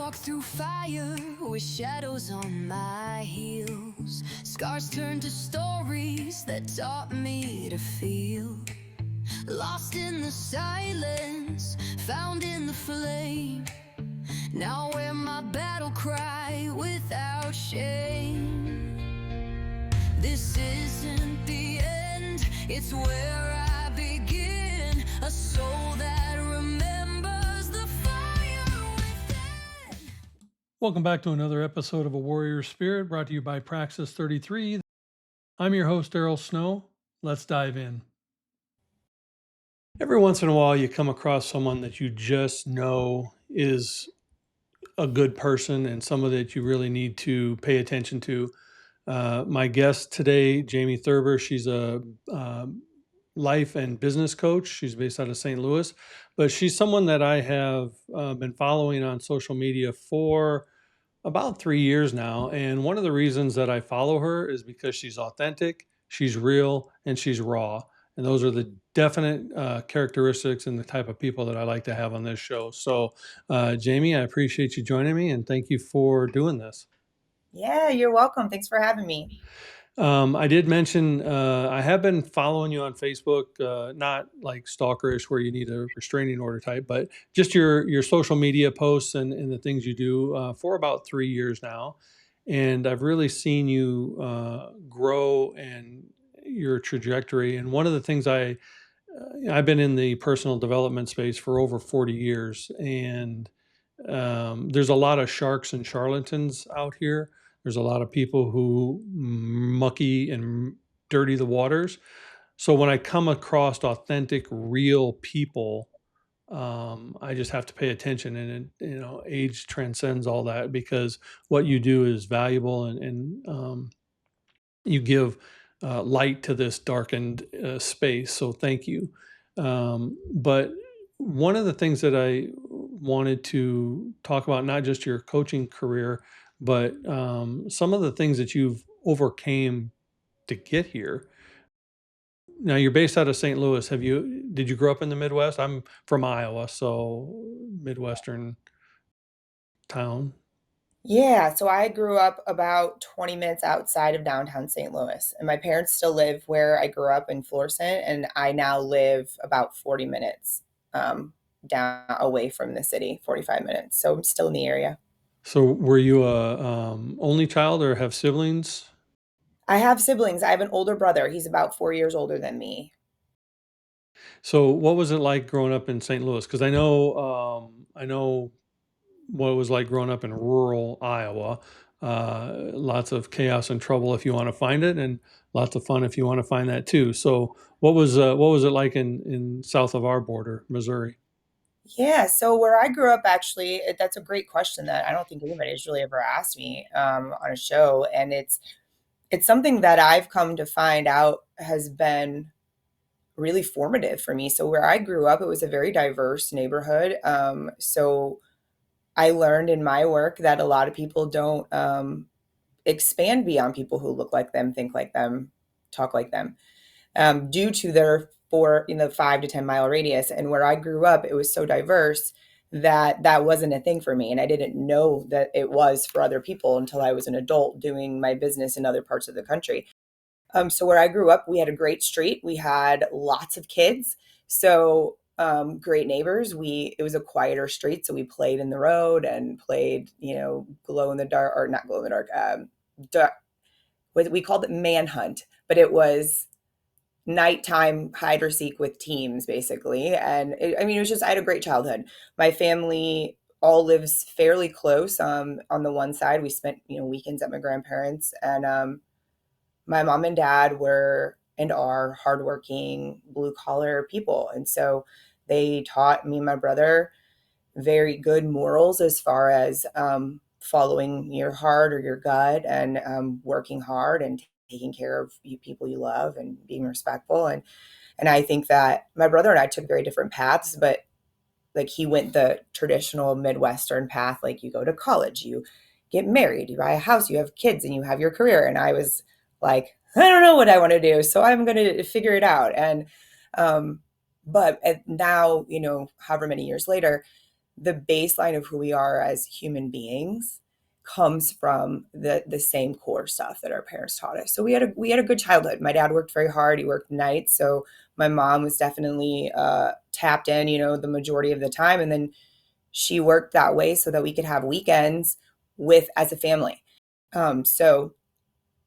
walk through fire with shadows on my heels. Scars turn to stories that taught me to feel. Lost in the silence, found in the flame. Now wear my battle cry without shame. This isn't the end, it's where I begin. A soul that remembers the fire within. Welcome back to another episode of A Warrior Spirit, brought to you by Praxis 33. I'm your host, Daryl Snow. Let's dive in. Every once in a while, you come across someone that you just know is a good person and someone that you really need to pay attention to. My guest today, Jamie Thurber, she's a life and business coach. She's based out of St. Louis, but she's someone that I have been following on social media for about 3 years now. And one of the reasons that I follow her is because she's authentic, she's real, and she's raw. And those are the definite characteristics and the type of people that I like to have on this show. So, Jamie, I appreciate you joining me and thank you for doing this. Yeah, you're welcome. Thanks for having me. I did mention I have been following you on Facebook, not like stalkerish where you need a restraining order type, but just your social media posts and the things you do for about 3 years now. And I've really seen you grow and your trajectory. And one of the things I've been in the personal development space for over 40 years, and there's a lot of sharks and charlatans out here. There's a lot of people who mucky and dirty the waters. So when I come across authentic, real people, I just have to pay attention. And age transcends all that because what you do is valuable, and you give light to this darkened space. So thank you. But one of the things that I wanted to talk about, not just your coaching career, but some of the things that you've overcame to get here. Now you're based out of St. Louis. Did you grow up in the Midwest? I'm from Iowa, so Midwestern town. Yeah, so I grew up about 20 minutes outside of downtown St. Louis, and my parents still live where I grew up in Florissant, and I now live about 40 minutes down away from the city, 45 minutes. So I'm still in the area. So were you a only child or have siblings? I have siblings. I have an older brother. He's about 4 years older than me. So what was it like growing up in St. Louis? Because I know what it was like growing up in rural Iowa. Lots of chaos and trouble if you want to find it, and lots of fun if you want to find that too. So what was it like in south of our border, Missouri? Yeah, so where I grew up, actually, that's a great question that I don't think anybody has really ever asked me on a show, and it's something that I've come to find out has been really formative for me. So where I grew up, it was a very diverse neighborhood. So I learned in my work that a lot of people don't expand beyond people who look like them, think like them, talk like them, due to their 5 to 10 mile radius. And where I grew up, it was so diverse that that wasn't a thing for me. And I didn't know that it was for other people until I was an adult doing my business in other parts of the country. So where I grew up, we had a great street. We had lots of kids. So great neighbors. It was a quieter street. So we played in the road and played, glow in the dark, or not glow in the dark. We called it manhunt, but it was nighttime hide or seek with teams basically. And it was just, I had a great childhood. My family all lives fairly close. On the one side, we spent, weekends at my grandparents, and my mom and dad were and are hardworking, blue collar people. And so they taught me and my brother very good morals as far as following your heart or your gut, and working hard and taking care of people you love and being respectful. And I think that my brother and I took very different paths, but like he went the traditional Midwestern path. Like you go to college, you get married, you buy a house, you have kids, and you have your career. And I was like, I don't know what I want to do, so I'm going to figure it out. And but now, however many years later, the baseline of who we are as human beings comes from the same core stuff that our parents taught us. So we had a good childhood. My dad worked very hard. He worked nights, so my mom was definitely tapped in, the majority of the time, and then she worked that way so that we could have weekends with as a family. So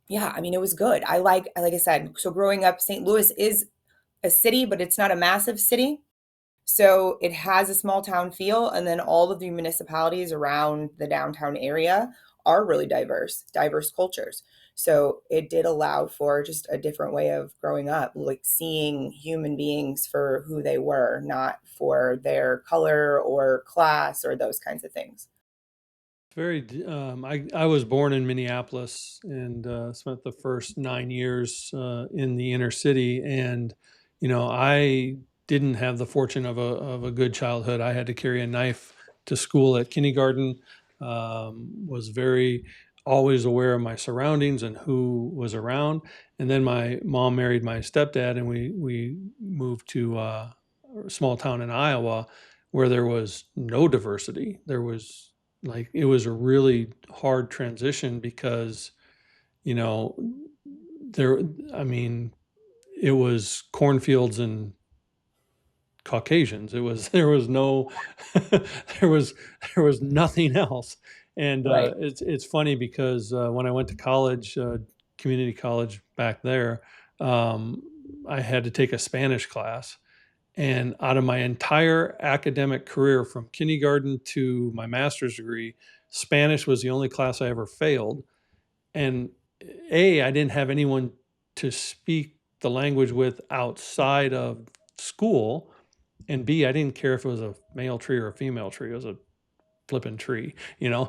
yeah, I mean, it was good. Like I said, so growing up, St. Louis is a city, but it's not a massive city. So it has a small town feel, and then all of the municipalities around the downtown area are really diverse cultures. So it did allow for just a different way of growing up, like seeing human beings for who they were, not for their color or class or those kinds of things. I was born in Minneapolis and spent the first 9 years in the inner city. And, I didn't have the fortune of a good childhood. I had to carry a knife to school at kindergarten, was very always aware of my surroundings and who was around. And then my mom married my stepdad, and we moved to a small town in Iowa where there was no diversity. It was a really hard transition because, you know, there, I mean, it was cornfields and Caucasians. There was no, there was, there was nothing else. And Right. it's funny because when I went to college, community college back there, um, I had to take a Spanish class. And out of my entire academic career, from kindergarten to my master's degree, Spanish was the only class I ever failed. And I didn't have anyone to speak the language with outside of school. And B, I didn't care if it was a male tree or a female tree. It was a flipping tree, you know?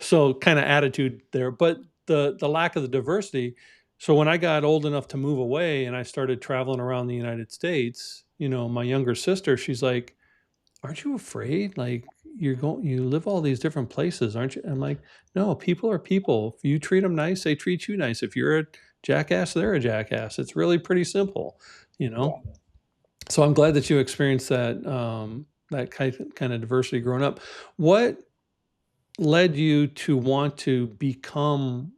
So kind of attitude there. But the lack of the diversity. So when I got old enough to move away and I started traveling around the United States, my younger sister, she's like, "Aren't you afraid? Like you live all these different places, aren't you?" I'm like, "No, people are people. If you treat them nice, they treat you nice. If you're a jackass, they're a jackass. It's really pretty simple, you know." Yeah. So I'm glad that you experienced that kind of diversity growing up. What led you to want to become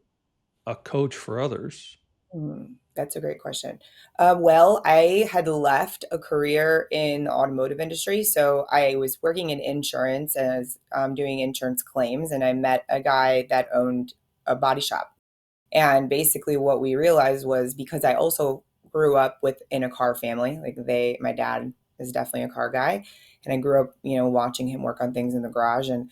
a coach for others? That's a great question. Well, I had left a career in the automotive industry. So I was working in insurance as doing insurance claims, and I met a guy that owned a body shop. And basically, what we realized was because I also grew up in a car family, my dad is definitely a car guy, and I grew up, watching him work on things in the garage, and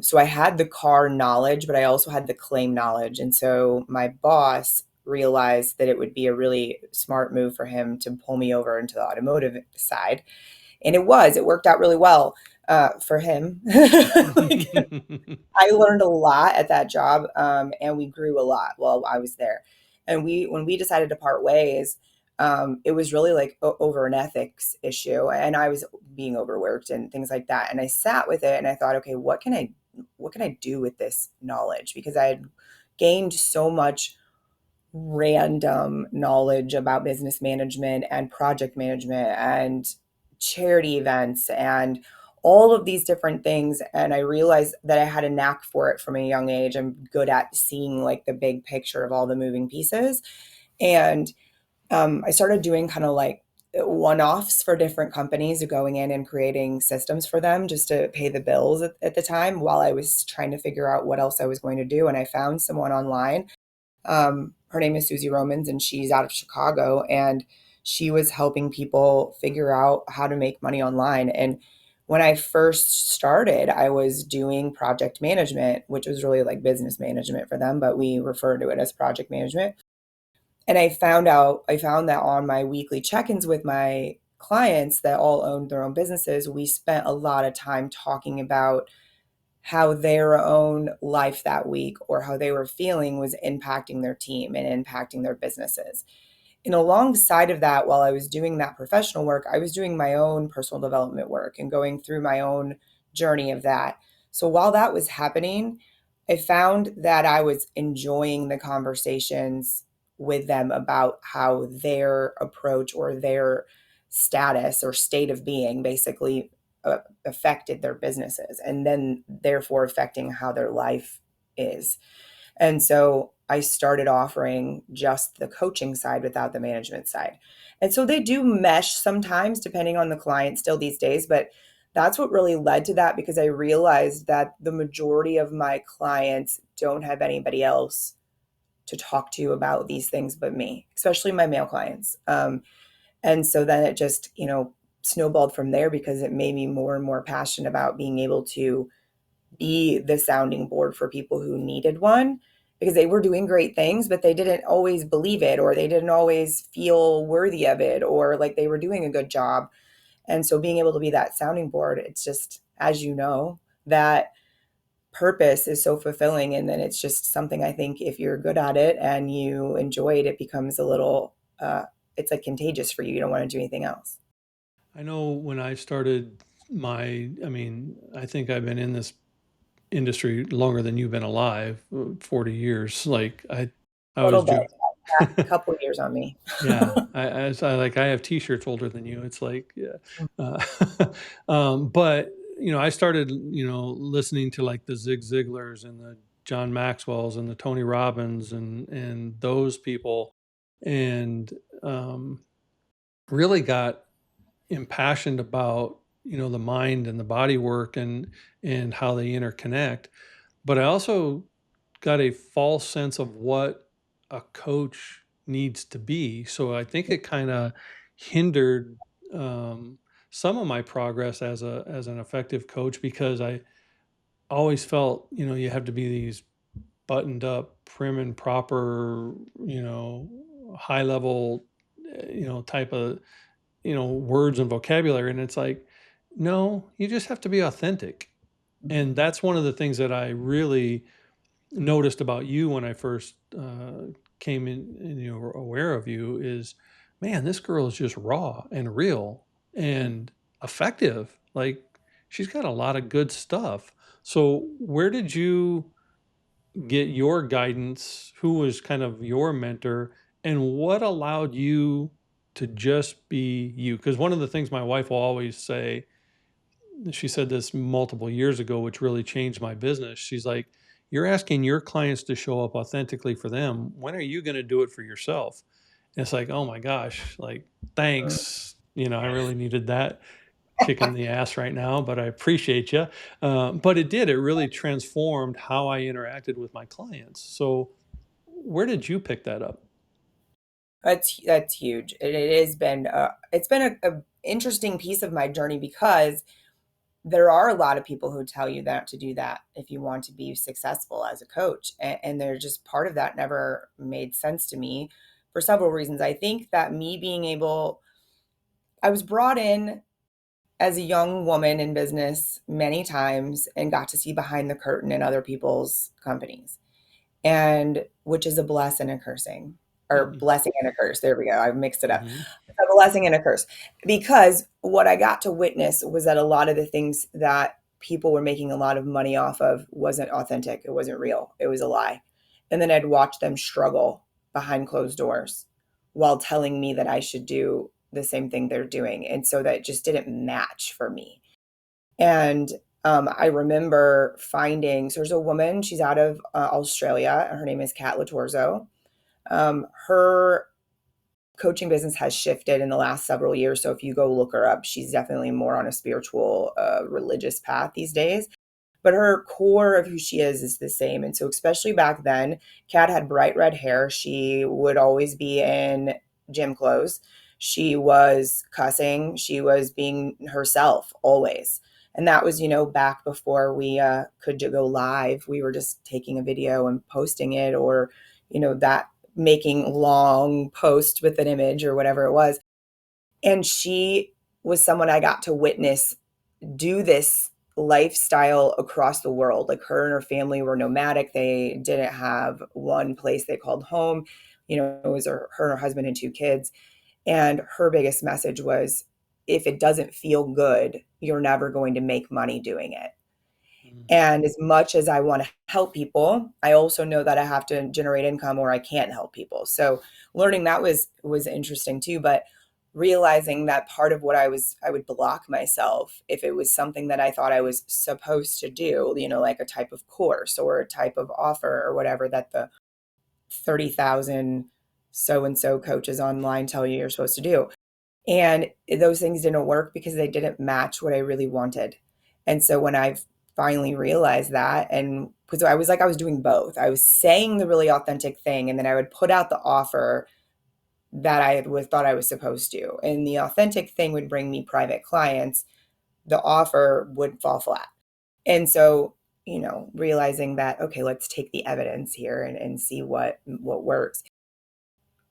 so I had the car knowledge, but I also had the claim knowledge. And so my boss realized that it would be a really smart move for him to pull me over into the automotive side. And it worked out really well for him. Like, I learned a lot at that job, and we grew a lot while I was there. And when we decided to part ways, it was really like over an ethics issue, and I was being overworked and things like that. And I sat with it, and I thought, okay, what can I do with this knowledge? Because I had gained so much random knowledge about business management and project management and charity events and all of these different things. And I realized that I had a knack for it from a young age. I'm good at seeing like the big picture of all the moving pieces. And I started doing kind of like one-offs for different companies, going in and creating systems for them just to pay the bills at the time while I was trying to figure out what else I was going to do. And I found someone online. Her name is Susie Romans, and she's out of Chicago, and she was helping people figure out how to make money online. And when I first started, I was doing project management, which was really like business management for them, but we refer to it as project management. And I found that on my weekly check-ins with my clients that all owned their own businesses, we spent a lot of time talking about how their own life that week or how they were feeling was impacting their team and impacting their businesses. And alongside of that, while I was doing that professional work, I was doing my own personal development work and going through my own journey of that. So while that was happening, I found that I was enjoying the conversations with them about how their approach or their status or state of being basically affected their businesses, and then therefore affecting how their life is. And so I started offering just the coaching side without the management side. And so they do mesh sometimes depending on the client still these days, but that's what really led to that, because I realized that the majority of my clients don't have anybody else to talk to about these things but me, especially my male clients. And so then it just, snowballed from there, because it made me more and more passionate about being able to be the sounding board for people who needed one, because they were doing great things, but they didn't always believe it, or they didn't always feel worthy of it, or like they were doing a good job. And so being able to be that sounding board, it's just, as you know, that purpose is so fulfilling. And then it's just something, I think, if you're good at it and you enjoy it, it becomes a little, it's like contagious for you. You don't want to do anything else. I know when I started I think I've been in this industry longer than you've been alive, 40 years. Like I A little always bit, joke. a couple of years on me. Yeah, I have T-shirts older than you. It's like, yeah, uh, but I started, listening to like the Zig Ziglars and the John Maxwell's and the Tony Robbins and those people, and um, really got impassioned about the mind and the body work and how they interconnect. But I also got a false sense of what a coach needs to be. So I think it kind of hindered um, some of my progress as an effective coach, because I always felt you have to be these buttoned up, prim and proper, high level, type of words and vocabulary, and it's like, no, you just have to be authentic. And that's one of the things that I really noticed about you when I first came in and were aware of you is, man, this girl is just raw and real and effective. Like, she's got a lot of good stuff. So where did you get your guidance? Who was kind of your mentor, and what allowed you to just be you? Because one of the things my wife will always say, she said this multiple years ago, which really changed my business. She's like, you're asking your clients to show up authentically for them. When are you going to do it for yourself? And it's like, oh my gosh, like, thanks. I really needed that kick in the ass right now, but I appreciate you. But it really transformed how I interacted with my clients. So where did you pick that up? That's huge. It has been it's been a interesting piece of my journey, because there are a lot of people who tell you that to do that if you want to be successful as a coach, and they're just, part of that never made sense to me for several reasons. I think that me being able, I was brought in as a young woman in business many times and got to see behind the curtain in other people's companies, and which is a blessing and a cursing, or Mhm. blessing and a curse. There we go. I mixed it up. Mhm. A blessing and a curse, because what I got to witness was that a lot of the things that people were making a lot of money off of wasn't authentic. It wasn't real. It was a lie. And then I'd watch them struggle behind closed doors while telling me that I should do the same thing they're doing. And so that just didn't match for me. And I remember finding, so there's a woman, she's out of Australia. Her name is Kat Latorzo. Her coaching business has shifted in the last several years. So if you go look her up, she's definitely more on a spiritual, religious path these days. But her core of who she is the same. And so, especially back then, Kat had bright red hair. She would always be in gym clothes. She was cussing. She was being herself always. And that was, back before we could go live. We were just taking a video and posting it, or, that making long posts with an image or whatever it was. And she was someone I got to witness do this lifestyle across the world. Like, her and her family were nomadic. They didn't have one place they called home. It was her and her husband and two kids. And her biggest message was, if it doesn't feel good, you're never going to make money doing it. Mhm. And as much as I want to help people, I also know that I have to generate income or I can't help people. So learning that was interesting too. But realizing that part of what I would block myself if it was something that I thought I was supposed to do, like a type of course or a type of offer or whatever that the 30,000 so and so coaches online tell you you're supposed to do. And those things didn't work because they didn't match what I really wanted. And so when I finally realized that, and because I was like, I was doing both, I was saying the really authentic thing, and then I would put out the offer that I was thought I was supposed to. And the authentic thing would bring me private clients. The offer would fall flat. And so, realizing that, okay, let's take the evidence here and see what works.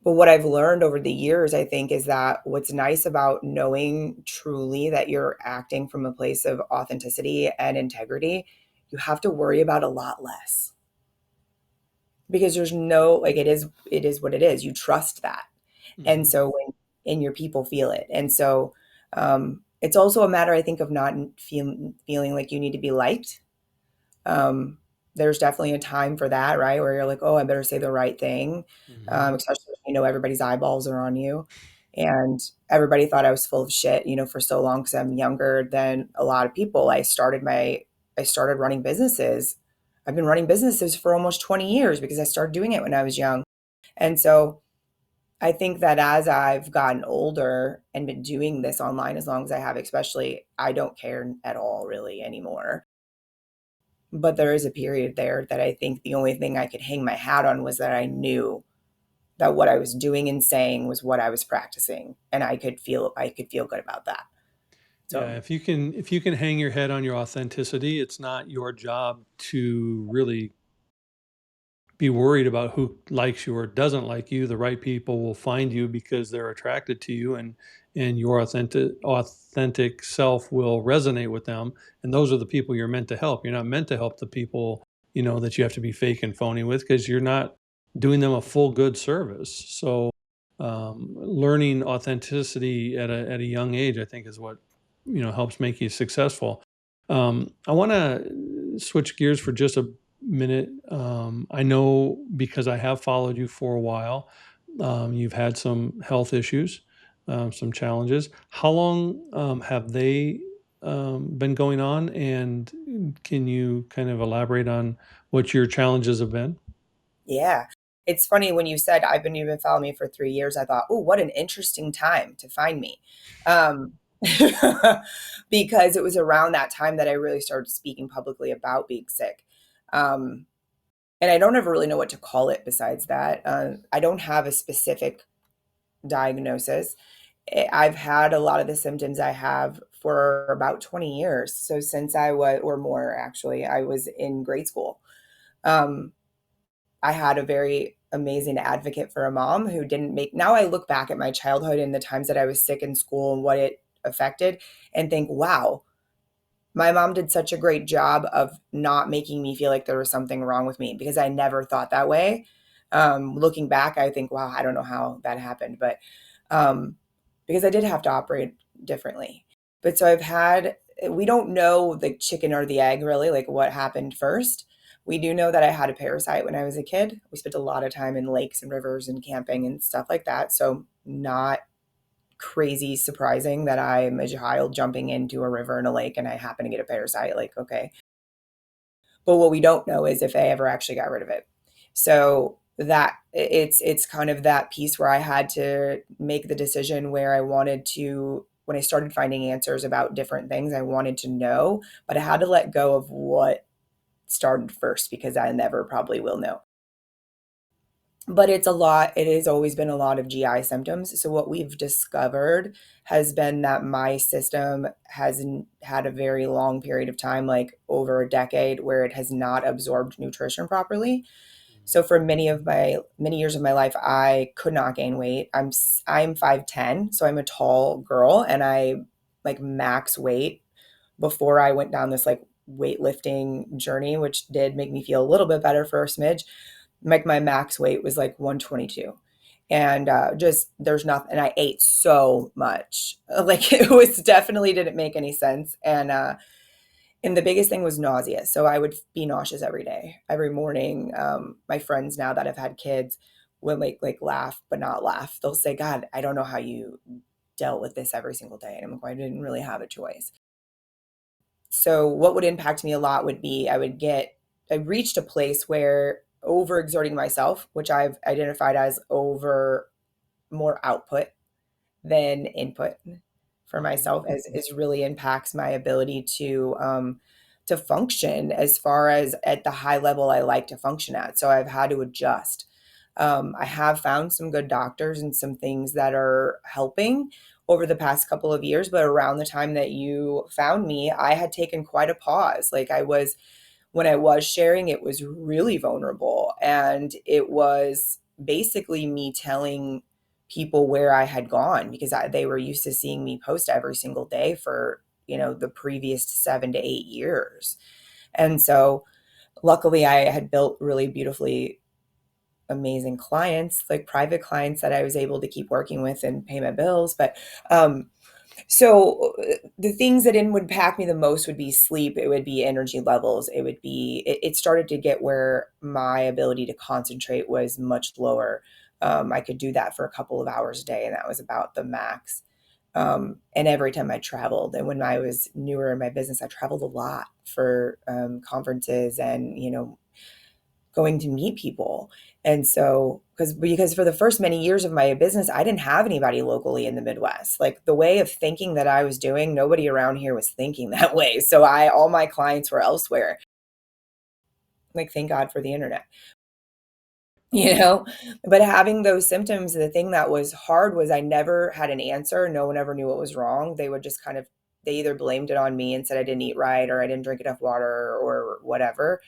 But what I've learned over the years, I think, is that what's nice about knowing truly that you're acting from a place of authenticity and integrity, you have to worry about a lot less because there's no, like, it is what it is. You trust that. And Mhm. so and your people feel it. And so it's also a matter, I think, of not feeling like you need to be liked. Um, there's definitely a time for that, right? Where you're like, oh, I better say the right thing, Mhm. especially if everybody's eyeballs are on you. And everybody thought I was full of shit, for so long because I'm younger than a lot of people. I started running businesses. I've been running businesses for almost 20 years because I started doing it when I was young. And so I think that as I've gotten older and been doing this online as long as I have, especially, I don't care at all really anymore. But there is a period there that I think the only thing I could hang my hat on was that I knew that what I was doing and saying was what I was practicing, and I could feel good about that. Yeah, So, if you can hang your head on your authenticity, it's not your job to really be worried about who likes you or doesn't like you. The right people will find you because they're attracted to you, and your authentic self will resonate with them. And those are the people you're meant to help. You're not meant to help the people, that you have to be fake and phony with, because you're not doing them a full good service. So learning authenticity at a young age, I think, is what helps make you successful. I want to switch gears for just a minute. I know, because I have followed you for a while, you've had some health issues, some challenges. How long have they been going on? And can you kind of elaborate on what your challenges have been? yeah. It's funny when you said you've been following me for 3 years, I thought, "Oh, what an interesting time to find me." Um, because it was around that time that I really started speaking publicly about being sick. Um, and I don't ever really know what to call it besides that. I don't have a specific diagnosis. I've had a lot of the symptoms I have for about 20 years. So since I was, or more actually, I was in grade school. Um, I had a very amazing advocate for a mom who didn't make, now I look back at my childhood and the times that I was sick in school and what it affected and think, wow, my mom did such a great job of not making me feel like there was something wrong with me because I never thought that way. Looking back, I think, wow, I don't know how that happened, but um, because I did have to operate differently. But so we don't know the chicken or the egg really, like what happened first. We do know that I had a parasite when I was a kid. We spent a lot of time in lakes and rivers and camping and stuff like that. So, not crazy surprising that I'm a child jumping into a river and a lake and I happen to get a parasite. Like, okay. But what we don't know is if I ever actually got rid of it. So that it's kind of that piece where I had to make the decision where I wanted to, when I started finding answers about different things, I wanted to know, but I had to let go of what started first because I never probably will know. But it has always been a lot of GI symptoms. So what we've discovered has been that my system hasn't had a very long period of time, like over a decade, where it has not absorbed nutrition properly. So for many years of my life, I could not gain weight. I'm 5'10", so I'm a tall girl, and I like max weight before I went down this like weightlifting journey, which did make me feel a little bit better for a smidge. Like my max weight was like 122. And just there's nothing, and I ate so much. Like it was definitely didn't make any sense. And the biggest thing was nausea. So I would be nauseous every day, every morning. My friends now that have had kids would like laugh, but not laugh. They'll say, God, I don't know how you dealt with this every single day. And I'm like, I didn't really have a choice. So what would impact me a lot would be I reached a place where overexerting myself, which I've identified as over more output than input for myself, is really impacts my ability to function as far as at the high level I like to function at. So I've had to adjust. I have found some good doctors and some things that are helping over the past couple of years, but around the time that you found me, I had taken quite a pause. Like when I was sharing, it was really vulnerable. And it was basically me telling people where I had gone because they were used to seeing me post every single day for, the previous 7 to 8 years. And so luckily I had built really beautifully amazing clients, like private clients that I was able to keep working with and pay my bills. But the things that would impact me the most would be sleep. It would be energy levels. It started to get where my ability to concentrate was much lower. I could do that for a couple of hours a day, and that was about the max. And every time I traveled, and when I was newer in my business, I traveled a lot for conferences and, going to meet people. And so, because for the first many years of my business, I didn't have anybody locally in the Midwest. Like the way of thinking that I was doing, nobody around here was thinking that way. So all my clients were elsewhere. Like, thank God for the internet, you know? But having those symptoms, the thing that was hard was I never had an answer. No one ever knew what was wrong. They would just they either blamed it on me and said I didn't eat right or I didn't drink enough water or whatever,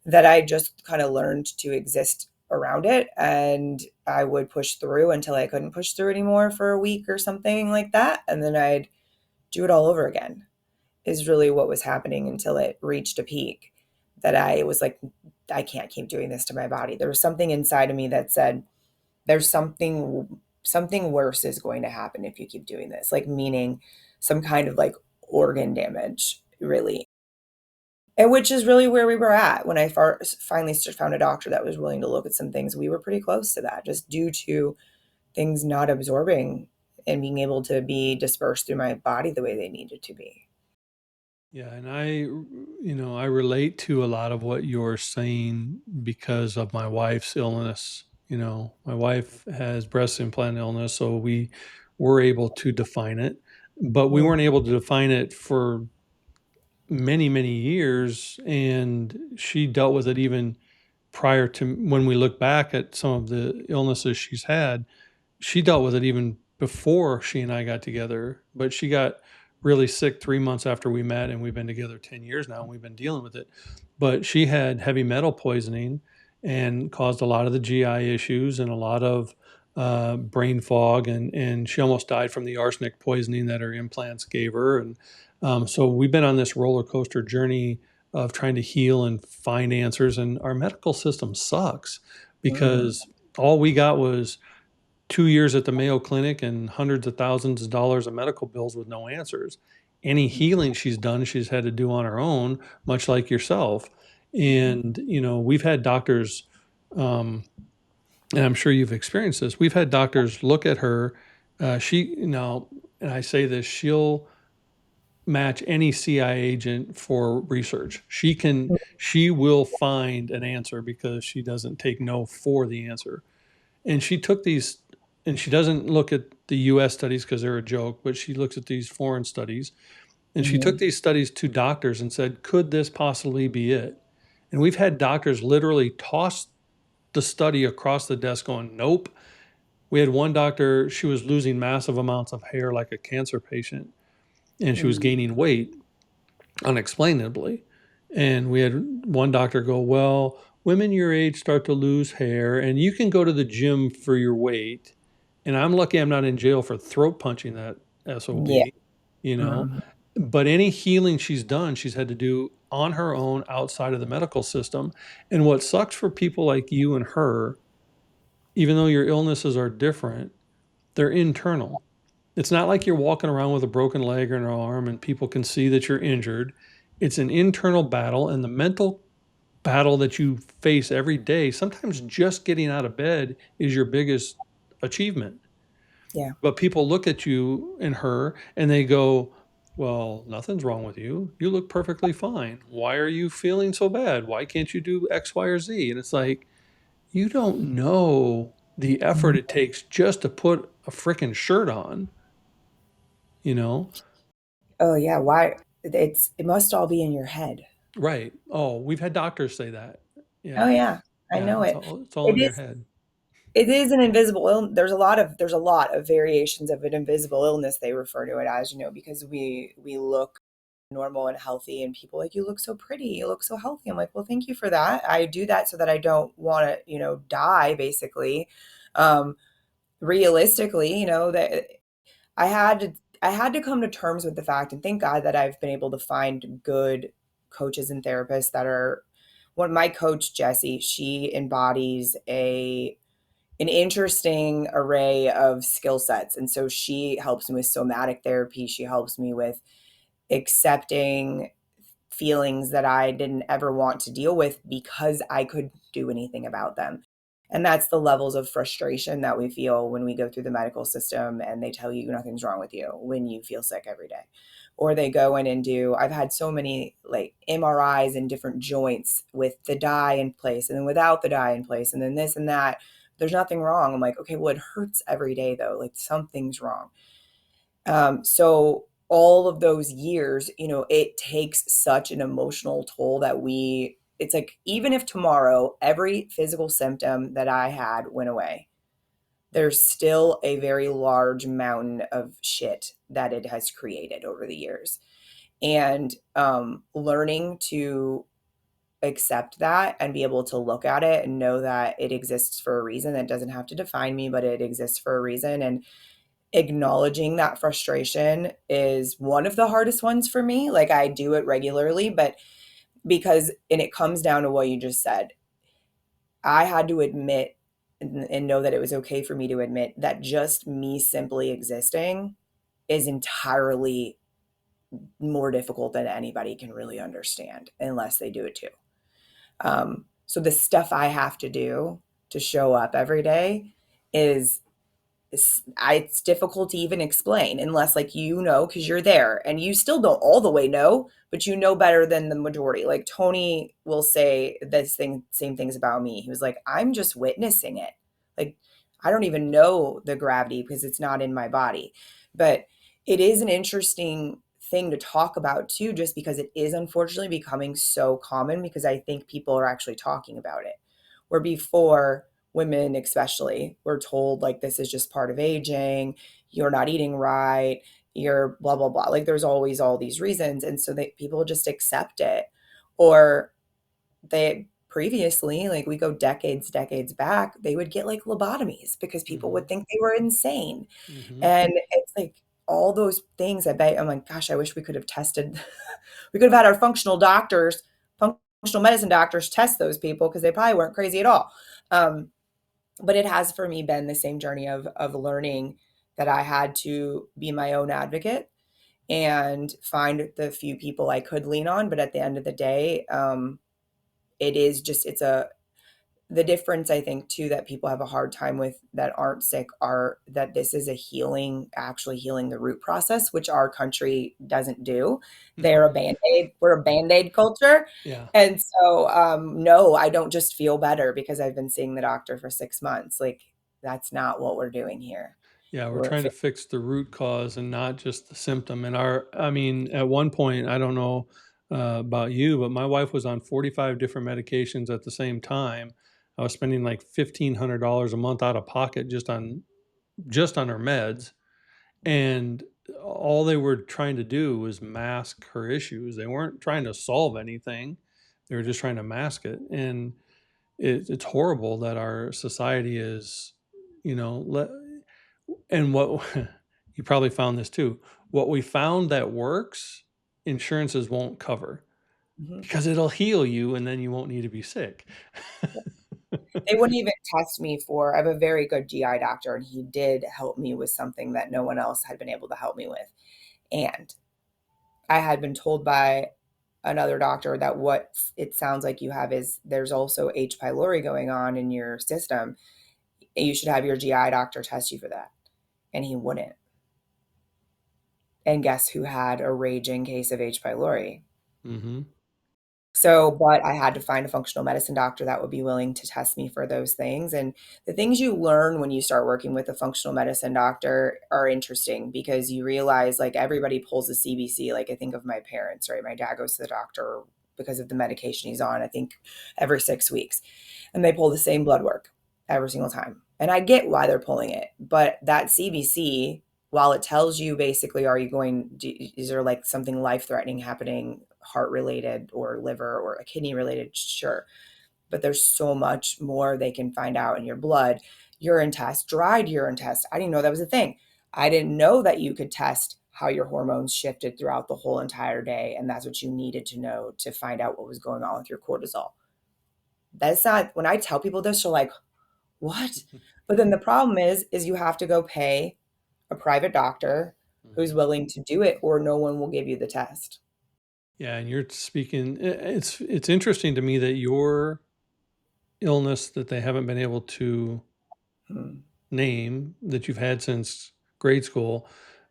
that I just kind of learned to exist around it. And I would push through until I couldn't push through anymore for a week or something like that. And then I'd do it all over again, is really what was happening until it reached a peak that I was like, I can't keep doing this to my body. There was something inside of me that said, there's something worse is going to happen if you keep doing this, like meaning some kind of like organ damage, really. And which is really where we were at when I finally found a doctor that was willing to look at some things. We were pretty close to that, just due to things not absorbing and being able to be dispersed through my body the way they needed to be. Yeah, and I relate to a lot of what you're saying because of my wife's illness. My wife has breast implant illness, so we were able to define it, but we Mm, weren't able to define it for many, many years, and she dealt with it even prior to when we look back at some of the illnesses she's had. She dealt with it even before she and I got together, but she got really sick 3 months after we met, and we've been together 10 years now, and we've been dealing with it. But she had heavy metal poisoning and caused a lot of the GI issues and a lot of brain fog, and she almost died from the arsenic poisoning that her implants gave her. And so we've been on this roller coaster journey of trying to heal and find answers, and our medical system sucks mm, because all we got was 2 years at the Mayo Clinic and hundreds of thousands of dollars of medical bills with no answers. Any healing she's done, she's had to do on her own, much like yourself. And, we've had doctors, and I'm sure you've experienced this. We've had doctors look at her. And I say this, she'll match any CIA agent for research. She will find an answer because she doesn't take no for the answer. And she took these, and she doesn't look at the US studies because they're a joke, but she looks at these foreign studies. And she took mhm, these studies to doctors and said, could this possibly be it? And we've had doctors literally toss the study across the desk going, nope. We had one doctor, she was losing massive amounts of hair like a cancer patient, and she was mm, gaining weight unexplainably. And we had one doctor go, well, women your age start to lose hair, and you can go to the gym for your weight. And I'm lucky I'm not in jail for throat punching that yeah. SOB, you know. Mhm, But any healing she's done, she's had to do on her own outside of the medical system. And what sucks for people like you and her, even though your illnesses are different, they're internal. It's not like you're walking around with a broken leg or an arm and people can see that you're injured. It's an internal battle, and the mental battle that you face every day, sometimes just getting out of bed is your biggest achievement. Yeah. But people look at you and her and they go, well, nothing's wrong with you. You look perfectly fine. Why are you feeling so bad? Why can't you do X, Y, or Z? And it's like, you don't know the effort Mhm. it takes just to put a freaking shirt on, you know? Oh yeah, why it must all be in your head. Right. Oh, we've had doctors say that. Oh Yeah. yeah, I Yeah. know it. It's all It in your is head. it is an invisible there's a lot of variations of an invisible illness they refer to it as, because we look normal and healthy and people like, you look so pretty, you look so healthy. I'm like, well, thank you for that. I do that so that I don't want to, die basically. Um realistically, that I had to I had to come to terms with the fact, and thank God that I've been able to find good coaches and therapists that are one my coach Jessie, she embodies a an interesting array of skill sets. And so she helps me with somatic therapy. She helps me with accepting feelings that I didn't ever want to deal with because I couldn't do anything about them. And that's the levels of frustration that we feel when we go through the medical system and they tell you nothing's wrong with you when you feel sick every day. Or they go in and I've had so many like MRIs in different joints with the dye in place and then without the dye in place and then this and that. There's nothing wrong. I'm like, okay, well, it hurts every day though. Like something's wrong. So all of those years, it takes such an emotional toll that it's like, even if tomorrow every physical symptom that I had went away, there's still a very large mountain of shit that it has created over the years. And learning to accept that and be able to look at it and know that it exists for a reason. It doesn't have to define me, but it exists for a reason. And acknowledging that frustration is one of the hardest ones for me. Like I do it regularly, but and it comes down to what you just said. I had to admit and know that it was okay for me to admit that just me simply existing is entirely more difficult than anybody can really understand unless they do it too. So the stuff I have to do to show up every day is it's difficult to even explain unless like because you're there and you still don't all the way know, but you know better than the majority. Like Tony will say same things about me. He was like, I'm just witnessing it. Like I don't even know the gravity because it's not in my body. But it is an interesting thing to talk about too, just because it is unfortunately becoming so common because I think people are actually talking about it. Where before women especially were told like this is just part of aging, you're not eating right, you're blah blah blah, like there's always all these reasons, and so they people just accept it. Or they previously, like we go decades back, they would get like lobotomies because people would Hmm. think they were insane. Hmm. And it's like all those things. I bet I'm like, gosh, I wish we could have tested we could have had our functional medicine doctors test those people because they probably weren't crazy at all. um, but it has for me been the same journey of learning that I had to be my own advocate and find the few people I could lean on. But at the end of the day, it is just it's a the difference I think too that people have a hard time with that aren't sick are that this is a actually healing the root process, which our country doesn't do. They're a band-aid, we're a band-aid culture. Yeah. And so no, I don't just feel better because I've been seeing the doctor for 6 months. Like that's not what we're doing here. Yeah, we're We're trying to fix the root cause and not just the symptom. And I mean, at one point, I don't know about you, but my wife was on 45 different medications at the same time. I was spending like $1,500 a month out of pocket just on her meds, and all they were trying to do was mask her issues. They weren't trying to solve anything. They were just trying to mask it. And it's horrible that our society is, you know, and what you probably found this too. What we found that works, insurances won't cover Mhm. because it'll heal you and then you won't need to be sick. They wouldn't even test me for I have a very good GI doctor, and he did help me with something that no one else had been able to help me with. And I had been told by another doctor that what it sounds like you have is there's also H. pylori going on in your system. You should have your GI doctor test you for that. and he wouldn't. And guess who had a raging case of H. pylori? Mm-hmm. So, but I had to find a functional medicine doctor that would be willing to test me for those things. And the things you learn when you start working with a functional medicine doctor are interesting because you realize like everybody pulls a CBC. Like I think of my parents, right? My dad goes to the doctor because of the medication he's on, I think every 6 weeks, and they pull the same blood work every single time. And I get why they're pulling it, but that CBC, while it tells you basically, are you going, is there like something life threatening happening, heart related or liver or a kidney related? Sure. But there's so much more they can find out in your blood, urine test, dried urine test. I didn't know that was a thing. I didn't know that you could test how your hormones shifted throughout the whole entire day. And that's what you needed to know to find out what was going on with your cortisol. That's not, when I tell people this, they're like, what? But then the problem is you have to go pay a private doctor who's Mm-hmm. willing to do it, or no one will give you the test. Yeah, and you're speaking. It's interesting to me that your illness that they haven't been able to Hmm. name that you've had since grade school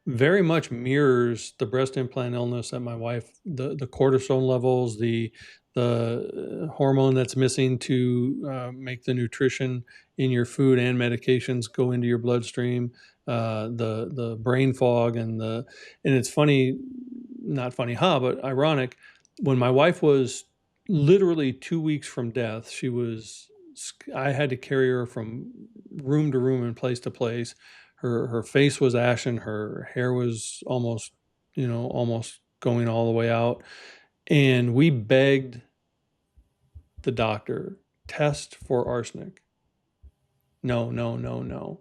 very much mirrors the breast implant illness that my wife, the cortisol levels, the hormone that's missing to make the nutrition in your food and medications go into your bloodstream, the brain fog and it's funny, not funny, but ironic. When my wife was literally 2 weeks from death, I had to carry her from room to room and place to place. Her face was ashen. Her hair was almost, almost going all the way out. And we begged the doctor, test for arsenic. No, no, no, no.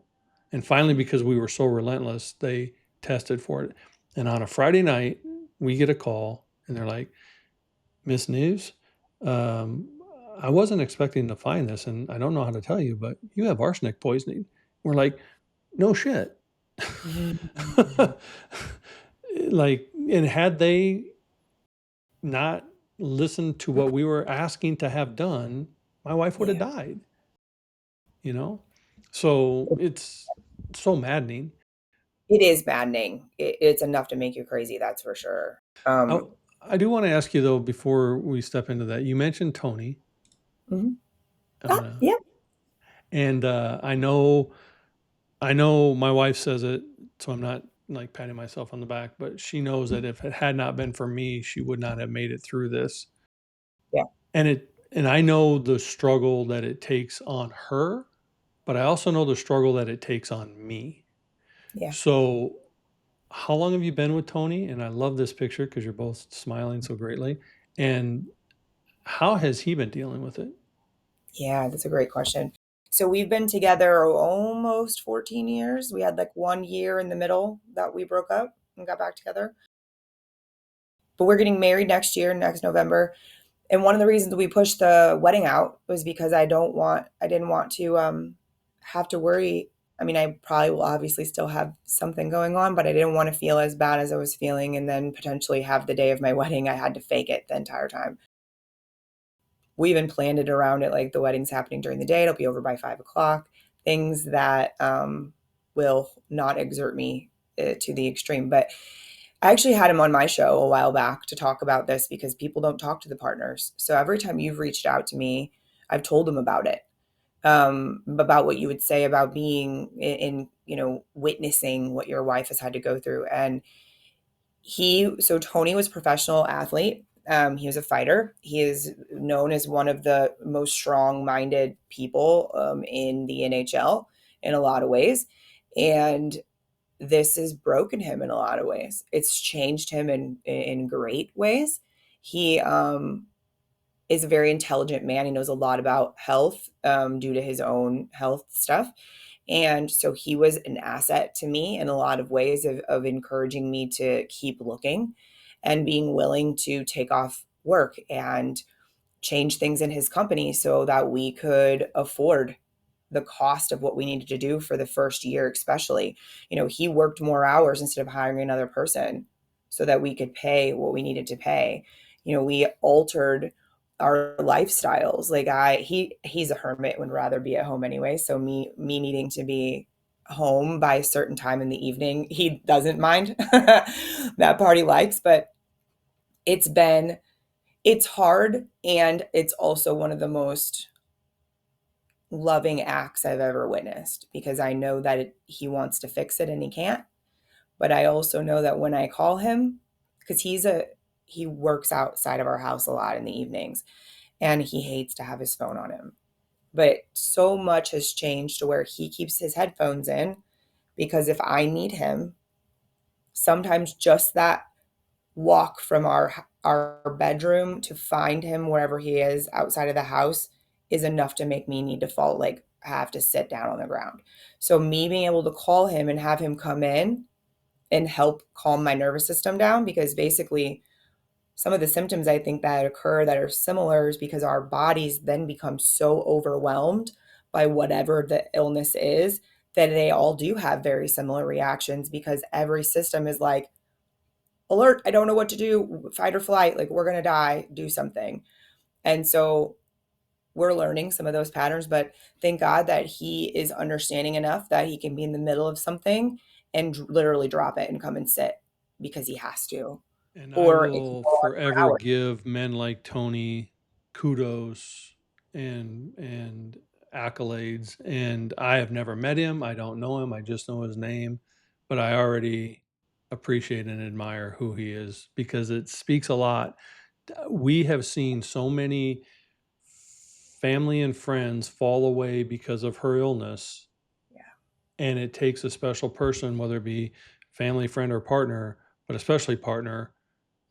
And finally, because we were so relentless, they tested for it. And on a Friday night, we get a call and they're like, Miss Neves, um, I wasn't expecting to find this, and I don't know how to tell you, but you have arsenic poisoning. We're like, no shit. Like, and had they not listened to what we were asking to have done, my wife would have Yeah, died, you know? So it's so maddening. it is maddening. It's enough to make you crazy, that's for sure. I, I do want to ask you, though, before we step into that, you mentioned Tony. Mhm. Uh, Yeah, and I know my wife says it, so I'm not like patting myself on the back, but she knows that if it had not been for me, she would not have made it through this. yeah, And I know the struggle that it takes on her, but I also know the struggle that it takes on me. yeah. So, how long have you been with Tony? And I love this picture because you're both smiling so greatly. And how has he been dealing with it? Yeah, that's a great question. So we've been together almost 14 years. We had like 1 year in the middle that we broke up and got back together. But we're getting married next year, next November. And one of the reasons we pushed the wedding out was because I didn't want to have to worry. I mean, I probably will obviously still have something going on, but I didn't want to feel as bad as I was feeling and then potentially have the day of my wedding I had to fake it the entire time. We even planned it around it, like the wedding's happening during the day, it'll be over by 5 o'clock, things that will not exert me to the extreme. But I actually had him on my show a while back to talk about this because people don't talk to the partners. So every time you've reached out to me, I've told them about it, about what you would say about being witnessing what your wife has had to go through. And so Tony was a professional athlete. He was a fighter. He is known as one of the most strong-minded people in the NHL in a lot of ways. And this has broken him in a lot of ways. It's changed him in great ways. He is a very intelligent man. He knows a lot about health due to his own health stuff. And so he was an asset to me in a lot of ways of encouraging me to keep looking and being willing to take off work and change things in his company so that we could afford the cost of what we needed to do for the first year, especially. He worked more hours instead of hiring another person so that we could pay what we needed to pay. We altered our lifestyles. Like he's a hermit, would rather be at home anyway. So me needing to be home by a certain time in the evening, he doesn't mind. That part he likes, but it's been it's hard, and it's also one of the most loving acts I've ever witnessed, because I know that he wants to fix it and he can't. But I also know that when I call him, because he works outside of our house a lot in the evenings, and he hates to have his phone on him. But so much has changed to where he keeps his headphones in, because if I need him, sometimes just that walk from our bedroom to find him wherever he is outside of the house is enough to make me need to fall, like have to sit down on the ground. So me being able to call him and have him come in and help calm my nervous system down, because basically some of the symptoms I think that occur that are similar is because our bodies then become so overwhelmed by whatever the illness is that they all do have very similar reactions, because every system is like, alert, I don't know what to do, fight or flight, like we're going to die, do something. And so we're learning some of those patterns, but thank God that he is understanding enough that he can be in the middle of something and literally drop it and come and sit because he has to, And I or it can will go on for forever hours. give men like Tony kudos and accolades. And I have never met him. I don't know him. I just know his name, but I already appreciate and admire who he is because it speaks a lot. We have seen so many family and friends fall away because of her illness, Yeah. and it takes a special person, whether it be family, friend, or partner, but especially partner,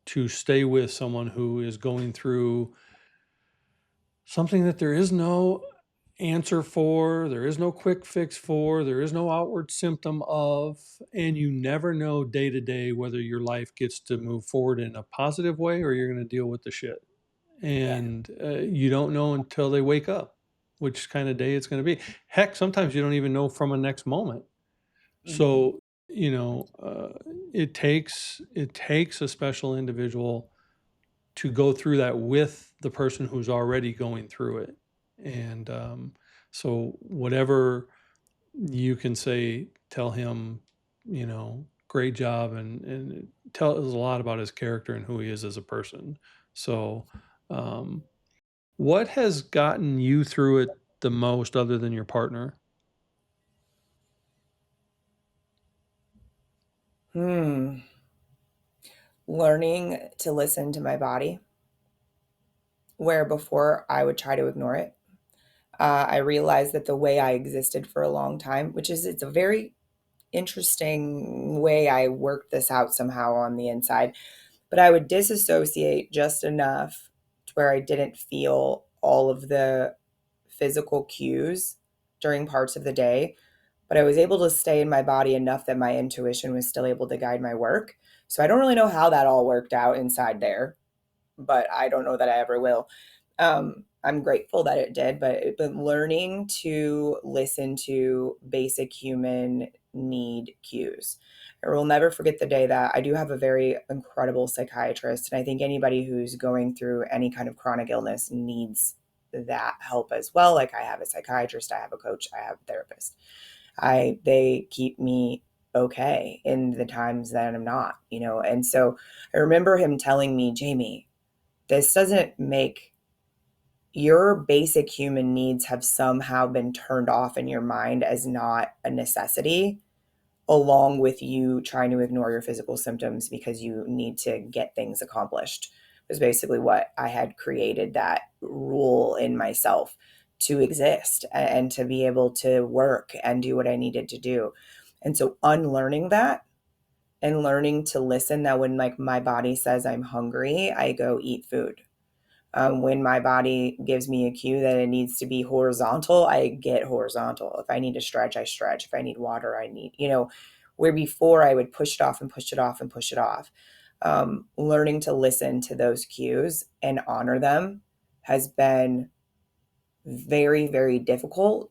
to stay with someone who is going through something that there is no answer for, there is no quick fix for, there is no outward symptom of, and you never know day to day whether your life gets to move forward in a positive way or you're going to deal with the shit. Yeah. And you don't know until they wake up which kind of day it's going to be. Heck, sometimes you don't even know from a next moment. Mhm. So, it takes a special individual to go through that with the person who's already going through it. And so, whatever you can say, tell him, great job, and tell us a lot about his character and who he is as a person. So, um, what has gotten you through it the most, other than your partner? Hmm. Learning to listen to my body, where before I would try to ignore it. I realized that the way I existed for a long time, which is, it's a very interesting way I worked this out somehow on the inside, but I would disassociate just enough to where I didn't feel all of the physical cues during parts of the day, but I was able to stay in my body enough that my intuition was still able to guide my work. So I don't really know how that all worked out inside there, but I don't know that I ever will. I'm grateful that it did, but learning to listen to basic human need cues. I will never forget the day that I do have a very incredible psychiatrist, and I think anybody who's going through any kind of chronic illness needs that help as well. Like, I have a psychiatrist, I have a coach, I have a therapist. They keep me okay in the times that I'm not, And so I remember him telling me, Jamie, this doesn't make your basic human needs have somehow been turned off in your mind as not a necessity, along with you trying to ignore your physical symptoms because you need to get things accomplished. Was basically what I had created, that rule in myself to exist and to be able to work and do what I needed to do. And so unlearning that and learning to listen, that when like my body says I'm hungry, I go eat food. When my body gives me a cue that it needs to be horizontal, I get horizontal. If I need to stretch, I stretch. If I need water, I need, where before I would push it off and push it off and push it off. Learning to listen to those cues and honor them has been very, very difficult.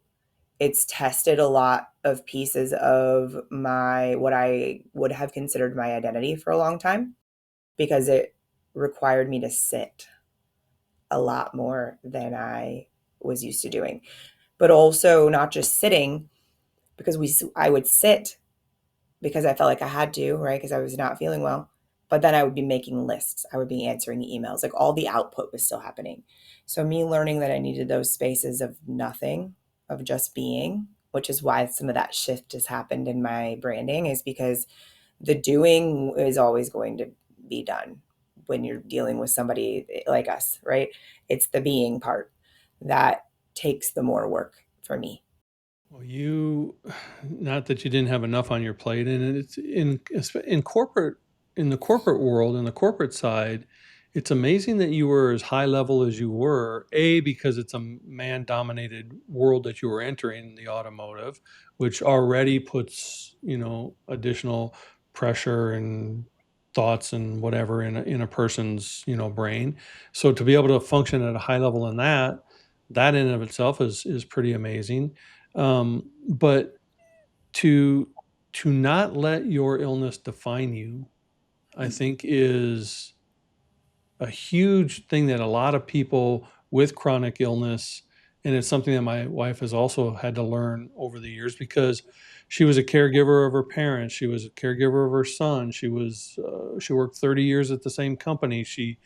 It's tested a lot of pieces of what I would have considered my identity for a long time, because it required me to sit a lot more than I was used to doing. But also not just sitting, because I would sit because I felt like I had to, right? Because I was not feeling well. But then I would be making lists. I would be answering emails. Like all the output was still happening. So me learning that I needed those spaces of nothing, of just being, which is why some of that shift has happened in my branding, is because the doing is always going to be done when you're dealing with somebody like us, right? It's the being part that takes the more work for me. Well, not that you didn't have enough on your plate, and it's in corporate, in the corporate world, in the corporate side, it's amazing that you were as high level as you were. A, because it's a man-dominated world that you were entering, the automotive, which already puts, additional pressure and thoughts and whatever in a person's, brain. So to be able to function at a high level in that in and of itself is pretty amazing. But to not let your illness define you, I think is a huge thing that a lot of people with chronic illness, and it's something that my wife has also had to learn over the years, because she was a caregiver of her parents, she was a caregiver of her son, she worked 30 years at the same company, she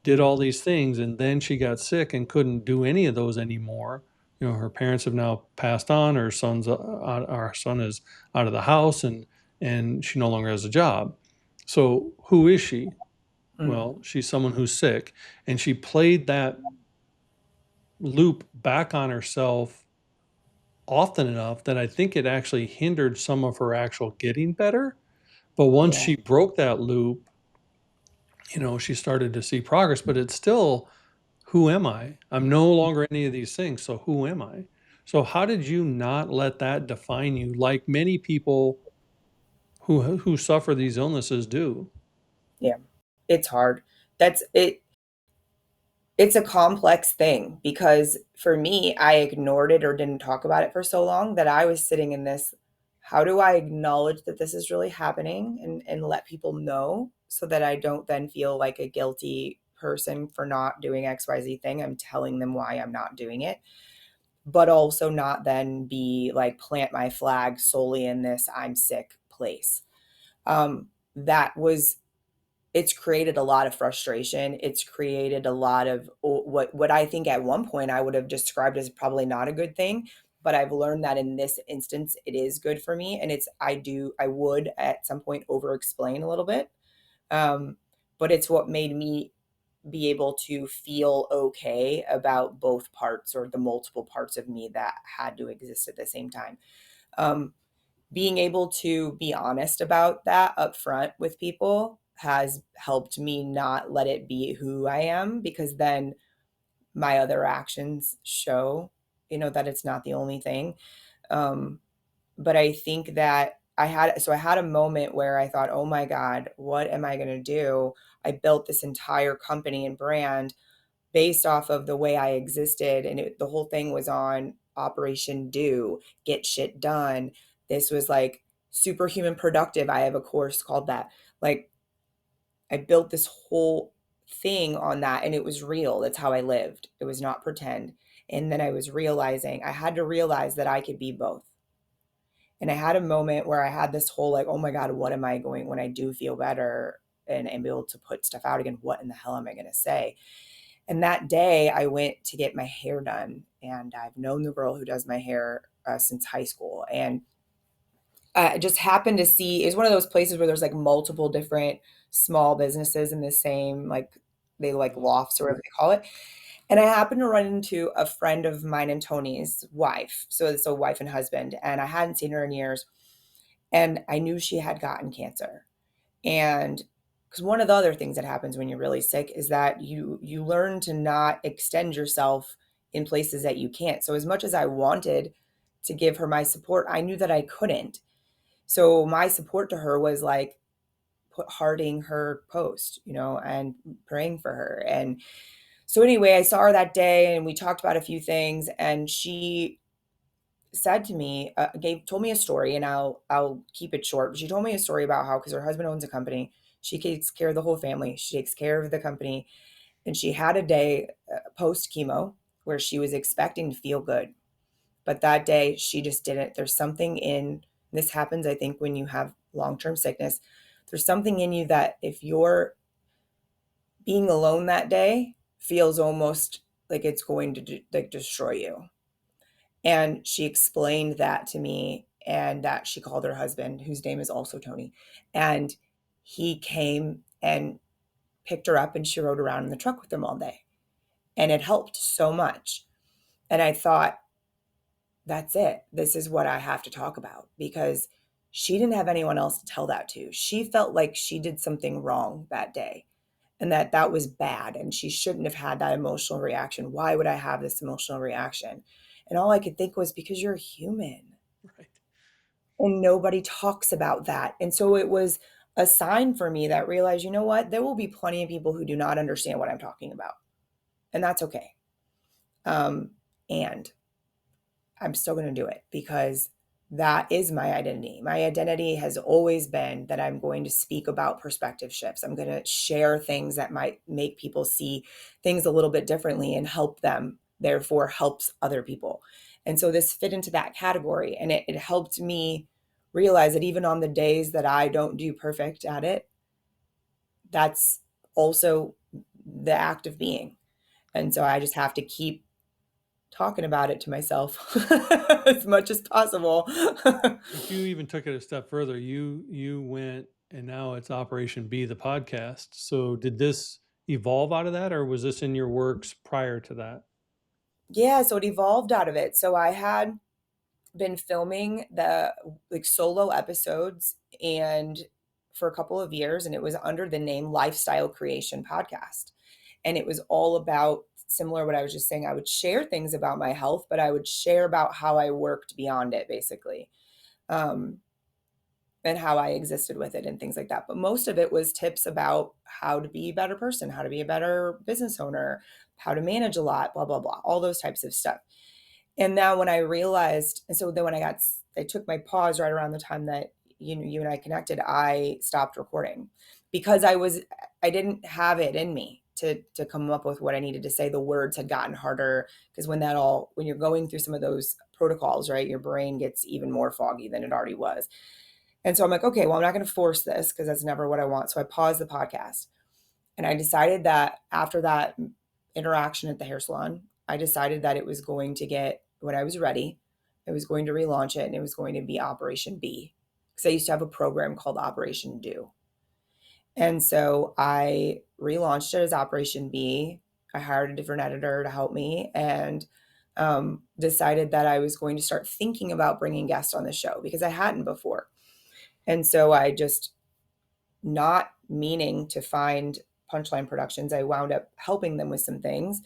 did all these things, and then she got sick and couldn't do any of those anymore. Her parents have now passed on, our son is out of the house, and she no longer has a job. So who is she? Mm, Well, she's someone who's sick, and she played that loop back on herself often enough that I think it actually hindered some of her actual getting better. But once yeah, she broke that loop, she started to see progress, but it's still, who am I? I'm no longer any of these things. So who am I? So how did you not let that define you like many people who suffer these illnesses do? yeah. It's hard. That's it. It's a complex thing because for me, I ignored it or didn't talk about it for so long that I was sitting in this, how do I acknowledge that this is really happening and let people know so that I don't then feel like a guilty person for not doing XYZ thing. I'm telling them why I'm not doing it, but also not then be like plant my flag solely in this I'm sick place. That was It's created a lot of frustration. It's created a lot of what I think at one point I would have described as probably not a good thing, but I've learned that in this instance it is good for me, and I would at some point over explain a little bit. Um, but it's what made me be able to feel okay about both parts or the multiple parts of me that had to exist at the same time. Um, Being able to be honest about that up front with people has helped me not let it be who I am, because then my other actions show, that it's not the only thing. Um, but I think that I had a moment where I thought, "Oh my God, what am I going to do? I built this entire company and brand based off of the way I existed, and the whole thing was on Operation Do, get shit done. This was like superhuman productive. I have a course called that. Like I built this whole thing on that, and it was real. That's how I lived. It was not pretend. And then I had to realize that I could be both. And I had a moment where I had this whole like, oh my God, what am I going when I do feel better and be able to put stuff out again? What in the hell am I going to say? And that day, I went to get my hair done, and I've known the girl who does my hair since high school. And I just happened to see, it's one of those places where there's like multiple different small businesses in the same, like they like lofts or whatever they call it. And I happened to run into a friend of mine and Tony's wife. So it's a wife and husband. And I hadn't seen her in years. And I knew she had gotten cancer. And because one of the other things that happens when you're really sick is that you learn to not extend yourself in places that you can't. So as much as I wanted to give her my support, I knew that I couldn't. So my support to her was like hearting her post, and praying for her. And so anyway, I saw her that day and we talked about a few things, and she said to me, told me a story, and I'll keep it short. But she told me a story about how, because her husband owns a company, she takes care of the whole family. She takes care of the company, and she had a day post chemo where she was expecting to feel good, But that day, she just didn't. There's something in this happens, I think, when you have long term sickness. There's something in you that if you're being alone that day feels almost like it's going to like destroy you. And she explained that to me, and that she called her husband, whose name is also Tony, and he came and picked her up and she rode around in the truck with him all day. And it helped so much. And I thought, that's it. This is what I have to talk about, because she didn't have anyone else to tell that to. She felt like she did something wrong that day and that that was bad and she shouldn't have had that emotional reaction. Why would I have this emotional reaction? And all I could think was, because you're human Right. and nobody talks about that. And so it was a sign for me that realized, you know what? There will be plenty of people who do not understand what I'm talking about. And that's okay. And I'm still going to do it because that is my identity. My identity has always been that I'm going to speak about perspective shifts. I'm going to share things that might make people see things a little bit differently and help them, therefore helps other people. And so this fit into that category. And it helped me realize that even on the days that I don't do perfect at it, that's also the act of being. And so I just have to keep talking about it to myself as much as possible. But you even took it a step further. You went and now it's Operation B, the podcast. So did this evolve out of that, or was this in your works prior to that? Yeah, so it evolved out of it. So I had been filming the like solo episodes and for a couple of years, and it was under the name Lifestyle Creation Podcast. And it was all about similar what I was just saying. I would share things about my health, but I would share about how I worked beyond it, basically. Um, and how I existed with it and things like that. But most of it was tips about how to be a better person, how to be a better business owner, how to manage a lot, blah, blah, blah, all those types of stuff. And now when I realized, and so then when I took my pause right around the time that you and I connected, I stopped recording because I didn't have it in me to come up with what I needed to say. The words had gotten harder because when you're going through some of those protocols, right, your brain gets even more foggy than it already was. And so I'm like, okay, well, I'm not going to force this because that's never what I want. So I paused the podcast and I decided that after that interaction at the hair salon, I decided that it was going to get, when I was ready, I was going to relaunch it and it was going to be Operation B. Because I used to have a program called Operation Do. And so I relaunched it as Operation B. I hired a different editor to help me and decided that I was going to start thinking about bringing guests on the show because I hadn't before. And so I just, not meaning to find Punchline Productions, I wound up helping them with some things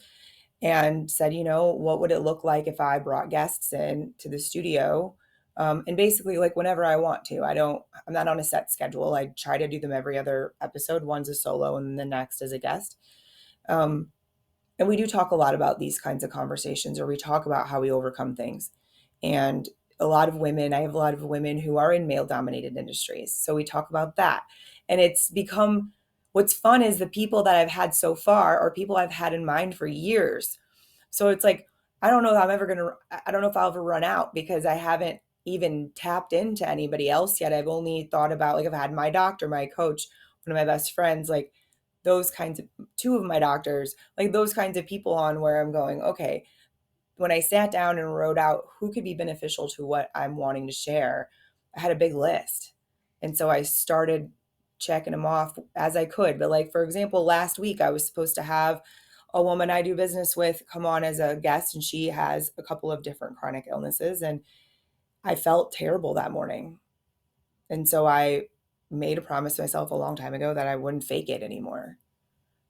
and said, what would it look like if I brought guests in to the studio? And basically like whenever I want to. I'm not on a set schedule. I try to do them every other episode. One's a solo and the next is a guest. Um, and we do talk a lot about these kinds of conversations, or we talk about how we overcome things. And I have a lot of women who are in male dominated industries. So we talk about that. And it's become, what's fun is the people that I've had so far are people I've had in mind for years. So it's like, I don't know if I don't know if I'll ever run out because I haven't even tapped into anybody else yet. I've only thought about, like, I've had my doctor, my coach, one of my best friends, like those kinds of, two of my doctors, like those kinds of people on where I'm going, okay, when I sat down and wrote out who could be beneficial to what I'm wanting to share, I had a big list. And so I started checking them off as I could. But like, for example, last week I was supposed to have a woman I do business with come on as a guest, and she has a couple of different chronic illnesses. And I felt terrible that morning. And so I made a promise to myself a long time ago that I wouldn't fake it anymore.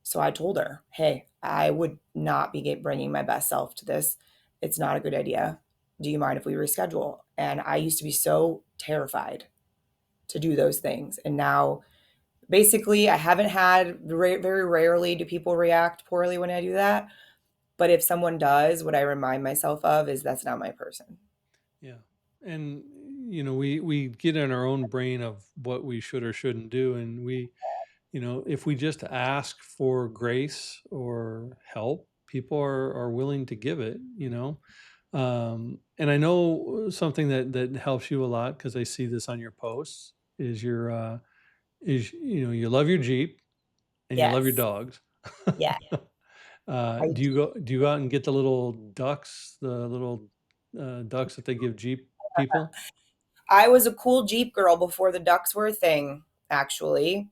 So I told her, hey, I would not be bringing my best self to this. It's not a good idea. Do you mind if we reschedule? And I used to be so terrified to do those things. And now, basically, I haven't had, very rarely do people react poorly when I do that. But if someone does, what I remind myself of is that's not my person. Yeah. And we get in our own brain of what we should or shouldn't do, and if we just ask for grace or help, people are willing to give it. And I know something that helps you a lot because I see this on your posts is you love your Jeep and you love your Yes. dogs. Yeah. I Do you go out and get the little ducks, the little ducks that they give Jeep people? I was a cool Jeep girl before the ducks were a thing, actually.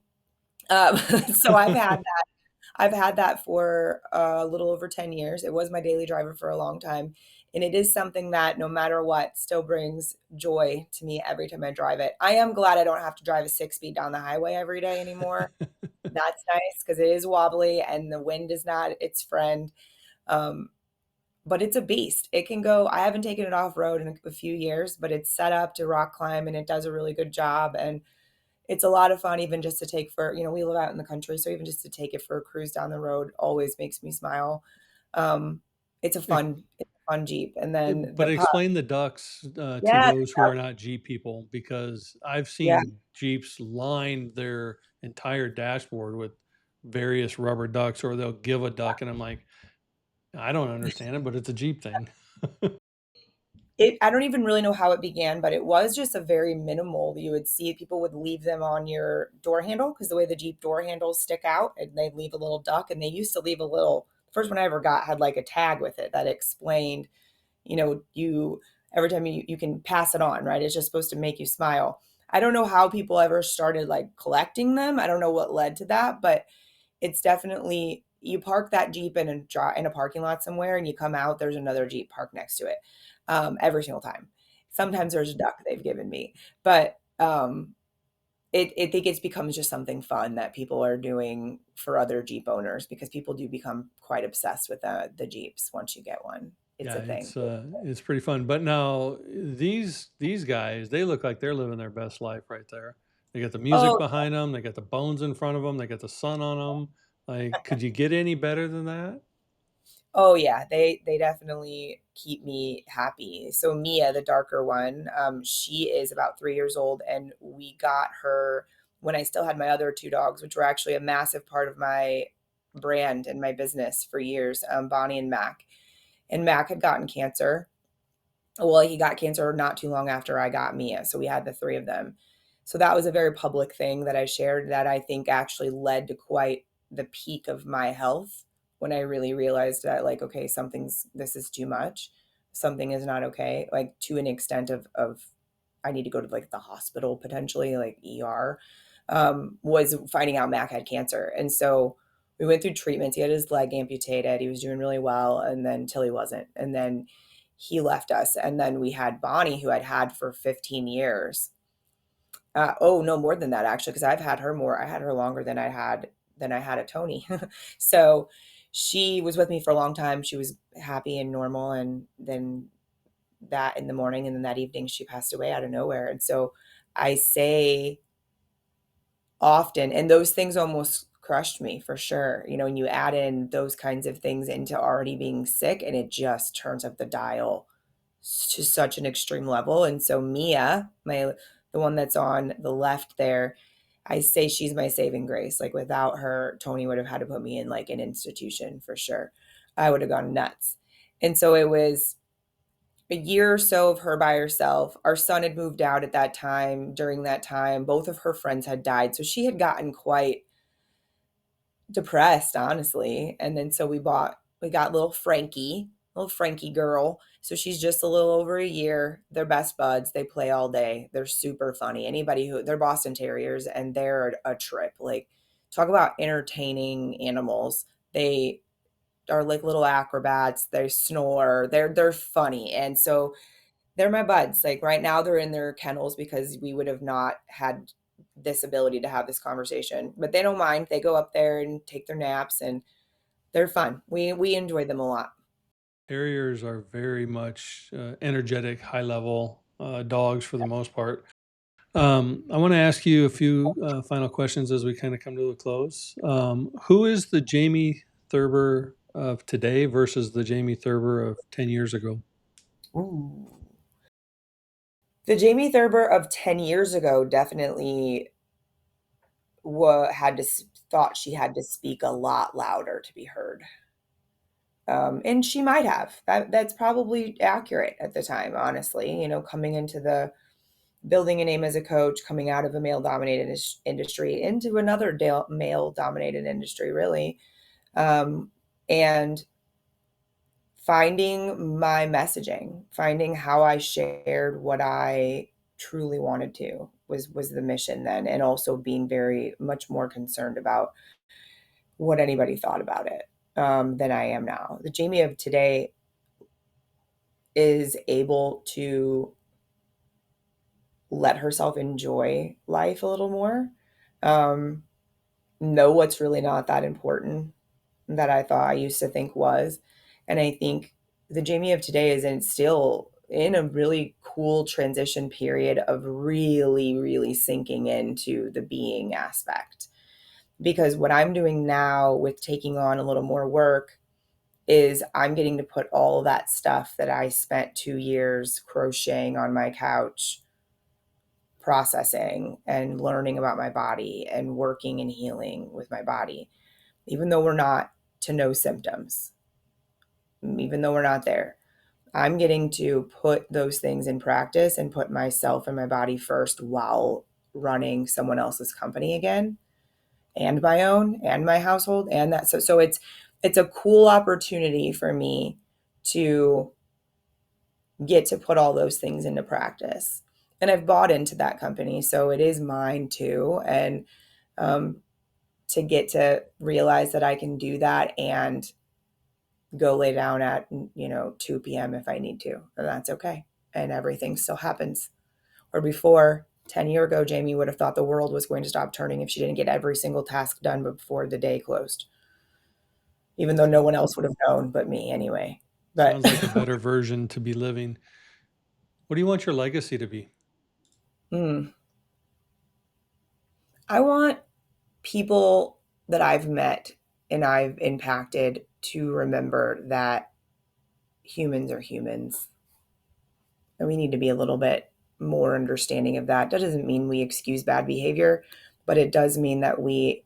Um, so I've had that for a little over 10 years. It was my daily driver for a long time. And it is something that no matter what still brings joy to me every time I drive it. I am glad I don't have to drive a 6 speed down the highway every day anymore. That's nice because it is wobbly and the wind is not its friend. Um, but it's a beast. It can go, I haven't taken it off road in a few years, but it's set up to rock climb and it does a really good job. And it's a lot of fun even just to take for, we live out in the country, so even just to take it for a cruise down the road always makes me smile. Um, it's a fun Jeep. And then But the pup, explain the ducks to yeah, those who are not Jeep people, because I've yeah. seen Jeeps line their entire dashboard with various rubber ducks, or they'll give a duck, and I'm like, I don't understand it, but it's a Jeep thing. I don't even really know how it began, but it was just a very minimal. You would see people would leave them on your door handle because the way the Jeep door handles stick out, and they'd leave a little duck. And they used to leave a little. The first one I ever got had like a tag with it that explained, you every time you can pass it on, right? It's just supposed to make you smile. I don't know how people ever started like collecting them. I don't know what led to that, but it's definitely you park that Jeep in a parking lot somewhere and you come out, there's another Jeep parked next to it. Every single time. Sometimes there's a duck they've given me, but it think it's becomes just something fun that people are doing for other Jeep owners because people do become quite obsessed with the Jeeps once you get one. It's Yeah, a thing. it's pretty fun. But now these guys, they look like they're living their best life right there. They got the music Oh, behind them, they got the bones in front of them, they got the sun on them. Like, could you get any better than that? oh yeah, they definitely keep me happy. So Mia, the darker one, she is about 3 years old, and we got her when I still had my other two dogs, which were actually a massive part of my brand and my business for years. Bonnie and Mac, and Mac had gotten cancer. Well, he got cancer not too long after I got Mia, so we had the three of them. So that was a very public thing that I shared that I think actually led to quite the peak of my health when I really realized that, like, okay, this is too much. Something is not okay, like to an extent of I need to go to like the hospital potentially, like ER. Was finding out Mac had cancer. And so we went through treatments. He had his leg amputated. He was doing really well. And then till he wasn't. And then he left us. And then we had Bonnie, who I'd had for 15 years. Oh, no, more than that, actually, because I had her longer than I had a Tony. So she was with me for a long time. She was happy and normal. And then that in the morning, and then that evening, she passed away out of nowhere. And so I say often, and those things almost crushed me for sure. And you add in those kinds of things into already being sick, and it just turns up the dial to such an extreme level. And so Mia, the one that's on the left there, I say she's my saving grace. Like without her, Tony would have had to put me in like an institution for sure. I would have gone nuts. And so it was a year or so of her by herself. Our son had moved out at that time. During that time, both of her friends had died. So she had gotten quite depressed, honestly. And then so we got little Frankie girl. So she's just a little over a year. They're best buds. They play all day. They're super funny. They're Boston Terriers and they're a trip. Like, talk about entertaining animals. They are like little acrobats. They snore. They're funny. And so they're my buds. Like right now they're in their kennels because we would have not had this ability to have this conversation. But they don't mind. They go up there and take their naps and they're fun. We enjoy them a lot. Terriers are very much energetic, high level dogs for the most part. I want to ask you a few final questions as we kind of come to a close. Who is the Jamie Thurber of today versus the Jamie Thurber of 10 years ago? Ooh. The Jamie Thurber of 10 years ago definitely thought she had to speak a lot louder to be heard. And she might have. That's probably accurate at the time, honestly. Coming into the building a name as a coach, coming out of a male dominated industry into another male dominated industry, really. And finding my messaging, finding how I shared what I truly wanted to was the mission then, and also being very much more concerned about what anybody thought about it than I am now. The Jamie of today is able to let herself enjoy life a little more, um, know what's really not that important that I thought I used to think was. And I think the Jamie of today is still in a really cool transition period of really, really sinking into the being aspect. Because what I'm doing now with taking on a little more work is I'm getting to put all that stuff that I spent 2 years crocheting on my couch, processing and learning about my body and working and healing with my body, even though we're not to no symptoms, even though we're not there. I'm getting to put those things in practice and put myself and my body first while running someone else's company again, and my own and my household. And that, so it's a cool opportunity for me to get to put all those things into practice. And I've bought into that company, so it is mine too. And um, to get to realize that I can do that and go lay down at 2 p.m. if I need to, and that's okay. And everything still happens. Or before, 10 years ago, Jamie would have thought the world was going to stop turning if she didn't get every single task done before the day closed, even though no one else would have known but me anyway. But Sounds like a better version to be living. What do you want your legacy to be? I want people that I've met and I've impacted to remember that humans are humans. And we need to be a little bit more understanding of that. That doesn't mean we excuse bad behavior, but it does mean that we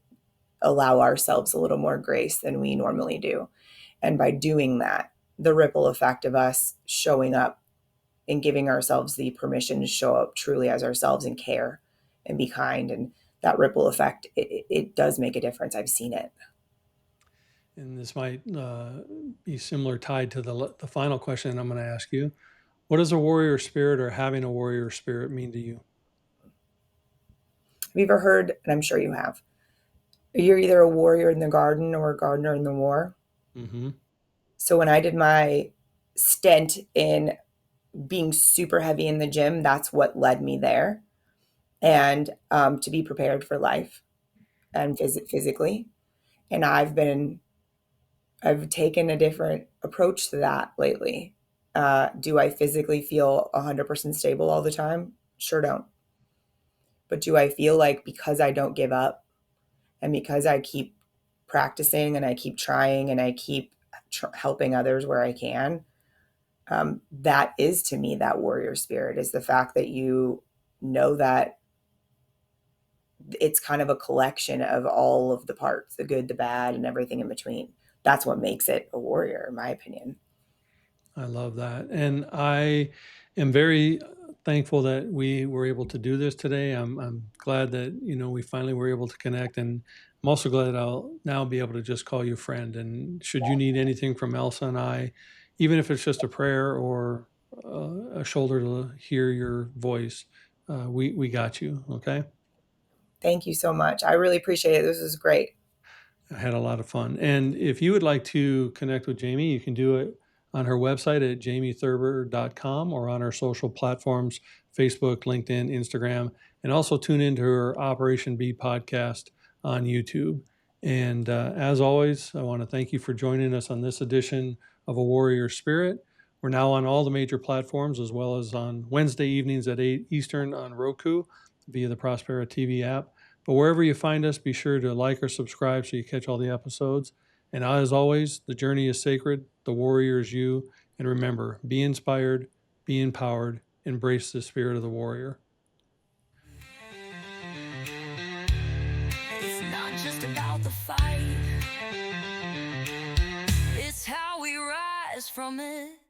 allow ourselves a little more grace than we normally do. And by doing that, the ripple effect of us showing up and giving ourselves the permission to show up truly as ourselves and care and be kind, and that ripple effect, it does make a difference. I've seen it. And this might be similar tied to the final question I'm going to ask you. What does a warrior spirit or having a warrior spirit mean to you? Have you ever heard, and I'm sure you have, you're either a warrior in the garden or a gardener in the war? Mm-hmm. So when I did my stint in being super heavy in the gym, that's what led me there. And to be prepared for life and physically. And I've taken a different approach to that lately. Do I physically feel 100% stable all the time? Sure don't. But do I feel like because I don't give up and because I keep practicing and I keep trying and I keep helping others where I can, that is to me that warrior spirit, is the fact that you know that it's kind of a collection of all of the parts, the good, the bad, and everything in between. That's what makes it a warrior, in my opinion. I love that. And I am very thankful that we were able to do this today. I'm glad that, we finally were able to connect. And I'm also glad that I'll now be able to just call you friend. And should you need anything from Elsa and I, even if it's just a prayer or a shoulder to hear your voice, we got you. Okay. Thank you so much. I really appreciate it. This is great. I had a lot of fun. And if you would like to connect with Jamie, you can do it on her website at jamiethurber.com or on her social platforms, Facebook, LinkedIn, Instagram, and also tune into her Operation B podcast on YouTube. And as always, I want to thank you for joining us on this edition of A Warrior Spirit. We're now on all the major platforms, as well as on Wednesday evenings at 8 Eastern on Roku via the Prospera TV app. But wherever you find us, be sure to like or subscribe so you catch all the episodes. And as always, the journey is sacred, the warrior is you. And remember, be inspired, be empowered, embrace the spirit of the warrior. It's not just about the fight, it's how we from it.